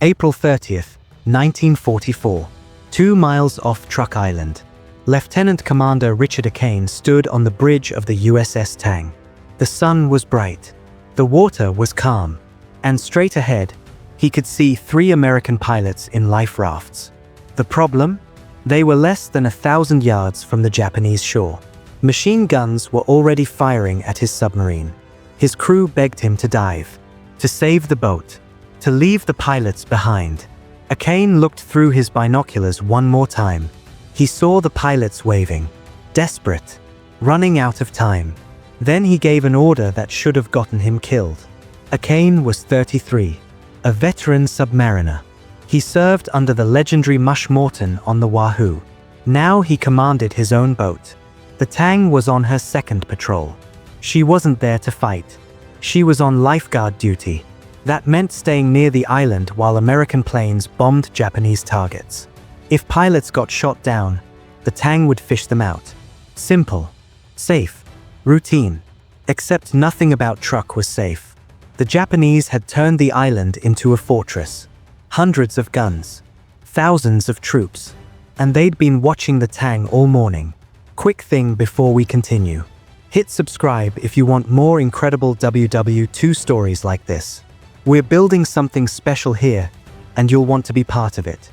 April 30th, 1944. 2 miles off Truk Island. Lieutenant Commander Richard Kane stood on the bridge of the USS Tang. The sun was bright. The water was calm. And straight ahead, he could see 3 American pilots in life rafts. The problem? They were less than 1,000 yards from the Japanese shore. Machine guns were already firing at his submarine. His crew begged him to dive, to save the boat, to leave the pilots behind. Kane looked through his binoculars one more time. He saw the pilots waving, desperate, running out of time. Then he gave an order that should have gotten him killed. Kane was 33, a veteran submariner. He served under the legendary Mush Morton on the Wahoo. Now he commanded his own boat. The Tang was on her second patrol. She wasn't there to fight. She was on lifeguard duty. That meant staying near the island while American planes bombed Japanese targets. If pilots got shot down, the Tang would fish them out. Simple, safe, routine. Except nothing about Truk was safe. The Japanese had turned the island into a fortress. Hundreds of guns, thousands of troops, and they'd been watching the Tang all morning. Quick thing before we continue. Hit subscribe if you want more incredible WW2 stories like this. We're building something special here, and you'll want to be part of it.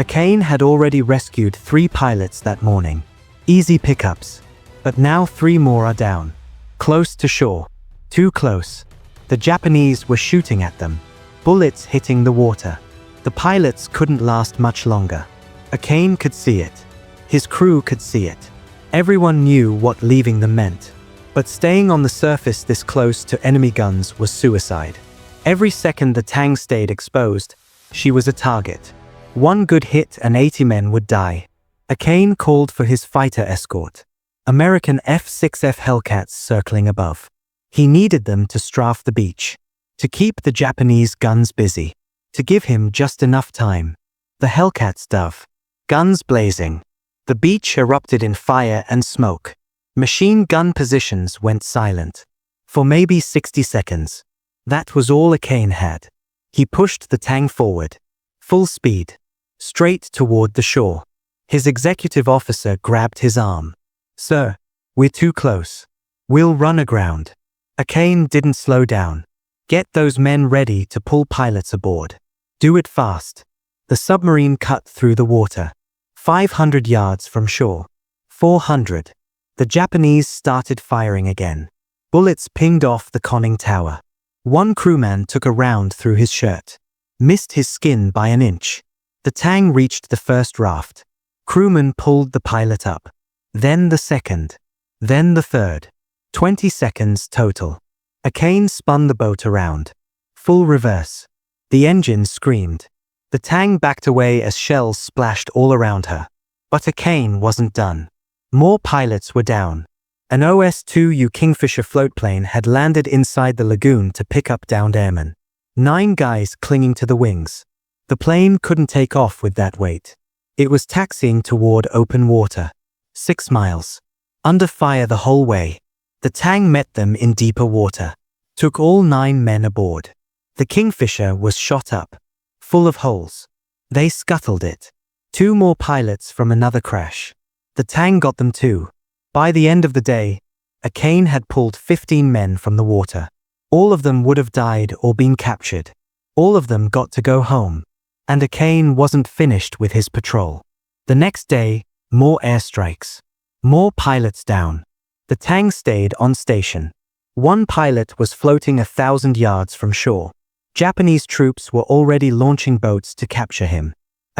Kane had already rescued 3 pilots that morning. Easy pickups. But now 3 more are down. Close to shore. Too close. The Japanese were shooting at them. Bullets hitting the water. The pilots couldn't last much longer. Kane could see it. His crew could see it. Everyone knew what leaving them meant. But staying on the surface this close to enemy guns was suicide. Every second the Tang stayed exposed, she was a target. One good hit and 80 men would die. Kane called for his fighter escort. American F-6F Hellcats circling above. He needed them to strafe the beach, to keep the Japanese guns busy, to give him just enough time. The Hellcats dove. Guns blazing. The beach erupted in fire and smoke. Machine gun positions went silent. For maybe 60 seconds. That was all Kane had. He pushed the Tang forward. Full speed. Straight toward the shore. His executive officer grabbed his arm. "Sir, we're too close. We'll run aground." Kane didn't slow down. "Get those men ready to pull pilots aboard. Do it fast." The submarine cut through the water. 500 yards from shore. 400. The Japanese started firing again. Bullets pinged off the conning tower. One crewman took a round through his shirt. Missed his skin by an inch. The Tang reached the first raft. Crewman pulled the pilot up. Then the second. Then the third. 20 seconds total. Kane spun the boat around. Full reverse. The engine screamed. The Tang backed away as shells splashed all around her. But Kane wasn't done. More pilots were down. An OS-2U Kingfisher floatplane had landed inside the lagoon to pick up downed airmen. 9 guys clinging to the wings. The plane couldn't take off with that weight. It was taxiing toward open water. 6 miles. Under fire the whole way. The Tang met them in deeper water. Took all 9 men aboard. The Kingfisher was shot up. Full of holes. They scuttled it. 2 more pilots from another crash. The Tang got them too. By the end of the day, Kane had pulled 15 men from the water. All of them would have died or been captured. All of them got to go home. And Kane wasn't finished with his patrol. The next day, more airstrikes. More pilots down. The Tang stayed on station. One pilot was floating 1,000 yards from shore. Japanese troops were already launching boats to capture him.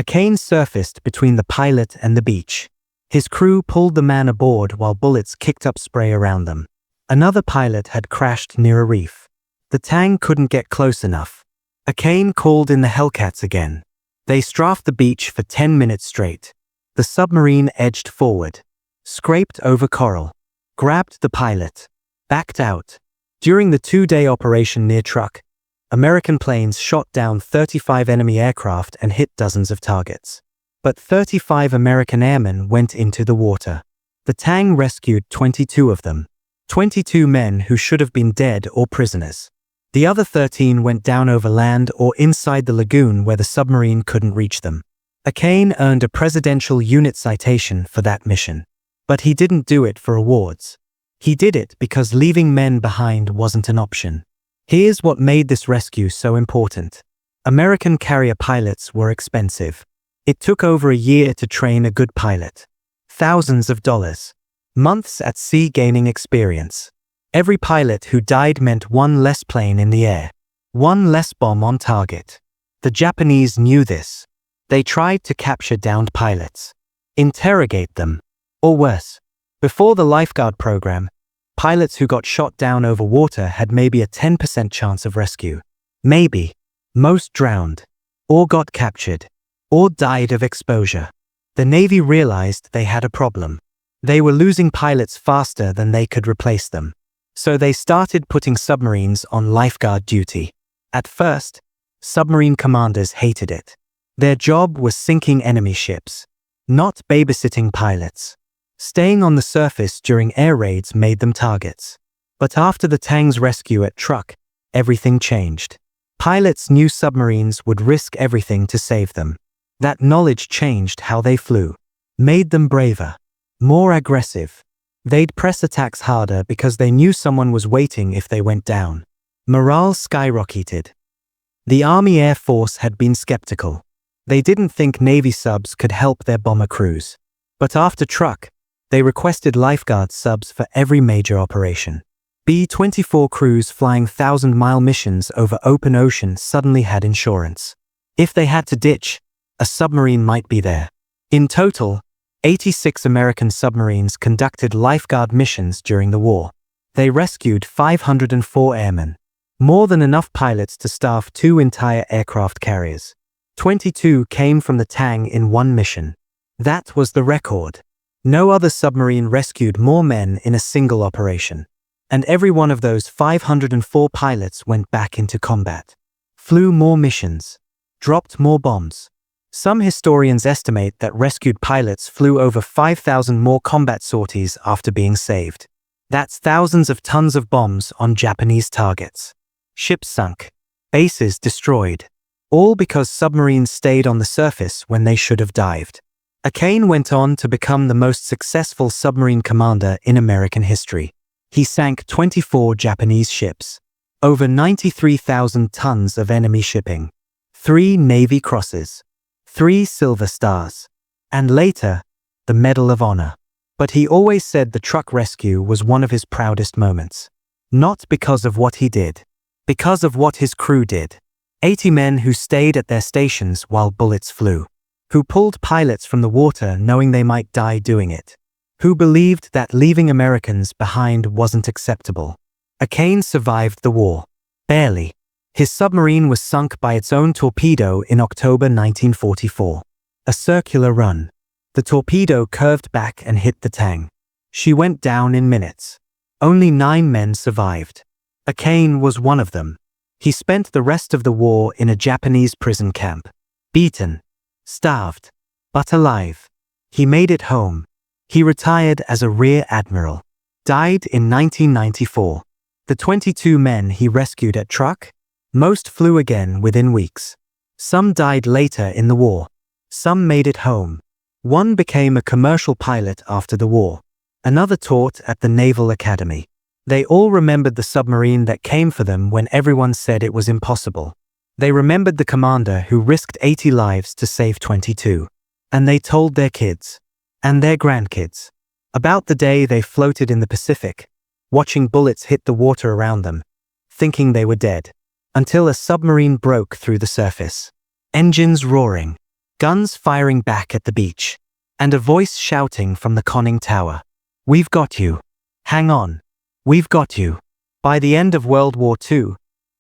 Kane surfaced between the pilot and the beach. His crew pulled the man aboard while bullets kicked up spray around them. Another pilot had crashed near a reef. The Tang couldn't get close enough. Kane called in the Hellcats again. They strafed the beach for 10 minutes straight. The submarine edged forward. Scraped over coral. Grabbed the pilot. Backed out. During the 2-day operation near Truk, American planes shot down 35 enemy aircraft and hit dozens of targets. But 35 American airmen went into the water. The Tang rescued 22 of them. 22 men who should have been dead or prisoners. The other 13 went down over land or inside the lagoon where the submarine couldn't reach them. Kane earned a Presidential Unit Citation for that mission. But he didn't do it for awards. He did it because leaving men behind wasn't an option. Here's what made this rescue so important. American carrier pilots were expensive. It took over a year to train a good pilot. Thousands of dollars. Months at sea gaining experience. Every pilot who died meant one less plane in the air. One less bomb on target. The Japanese knew this. They tried to capture downed pilots. Interrogate them. Or worse. Before the lifeguard program, pilots who got shot down over water had maybe a 10% chance of rescue. Maybe. Most drowned. Or got captured. Or died of exposure. The Navy realized they had a problem. They were losing pilots faster than they could replace them. So they started putting submarines on lifeguard duty. At first, submarine commanders hated it. Their job was sinking enemy ships, not babysitting pilots. Staying on the surface during air raids made them targets. But after the Tang's rescue at Truk, everything changed. Pilots knew submarines would risk everything to save them. That knowledge changed how they flew, made them braver, more aggressive. They'd press attacks harder because they knew someone was waiting if they went down. Morale skyrocketed. The Army Air Force had been skeptical. They didn't think Navy subs could help their bomber crews. But after Truk, they requested lifeguard subs for every major operation. B-24 crews flying 1,000-mile missions over open ocean suddenly had insurance. If they had to ditch, a submarine might be there. In total, 86 American submarines conducted lifeguard missions during the war. They rescued 504 airmen. More than enough pilots to staff 2 entire aircraft carriers. 22 came from the Tang in one mission. That was the record. No other submarine rescued more men in a single operation. And every one of those 504 pilots went back into combat. Flew more missions. Dropped more bombs. Some historians estimate that rescued pilots flew over 5,000 more combat sorties after being saved. That's thousands of tons of bombs on Japanese targets. Ships sunk. Bases destroyed. All because submarines stayed on the surface when they should have dived. Kane went on to become the most successful submarine commander in American history. He sank 24 Japanese ships. Over 93,000 tons of enemy shipping. 3 Navy Crosses. 3 Silver Stars. And later, the Medal of Honor. But he always said the Truk rescue was one of his proudest moments. Not because of what he did. Because of what his crew did. 80 men who stayed at their stations while bullets flew. Who pulled pilots from the water knowing they might die doing it. Who believed that leaving Americans behind wasn't acceptable. Kane survived the war. Barely. His submarine was sunk by its own torpedo in October 1944. A circular run. The torpedo curved back and hit the Tang. She went down in minutes. Only 9 men survived. Kane was one of them. He spent the rest of the war in a Japanese prison camp. Beaten. Starved. But alive. He made it home. He retired as a rear admiral. Died in 1994. The 22 men he rescued at Truk? Most flew again within weeks. Some died later in the war. Some made it home. One became a commercial pilot after the war. Another taught at the Naval Academy. They all remembered the submarine that came for them when everyone said it was impossible. They remembered the commander who risked 80 lives to save 22. And they told their kids. And their grandkids. About the day they floated in the Pacific, watching bullets hit the water around them, thinking they were dead. Until a submarine broke through the surface. Engines roaring. Guns firing back at the beach. And a voice shouting from the conning tower. "We've got you. Hang on. We've got you." By the end of World War II,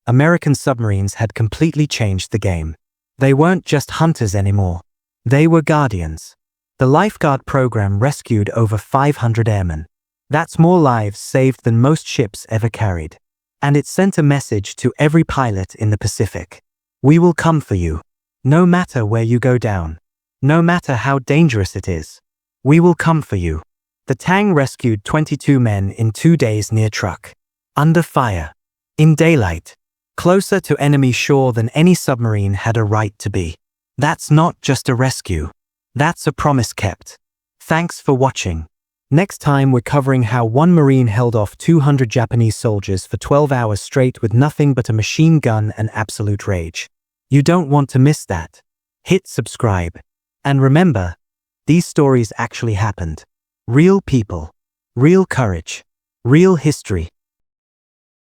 American submarines had completely changed the game. They weren't just hunters anymore. They were guardians. The lifeguard program rescued over 500 airmen. That's more lives saved than most ships ever carried. And it sent a message to every pilot in the Pacific. We will come for you. No matter where you go down. No matter how dangerous it is. We will come for you. The Tang rescued 22 men in 2 days near Truk. Under fire. In daylight. closer to enemy shore than any submarine had a right to be. That's not just a rescue. That's a promise kept. Thanks for watching. Next time we're covering how one Marine held off 200 Japanese soldiers for 12 hours straight with nothing but a machine gun and absolute rage. You don't want to miss that. Hit subscribe. And remember, these stories actually happened. Real people, real courage, real history.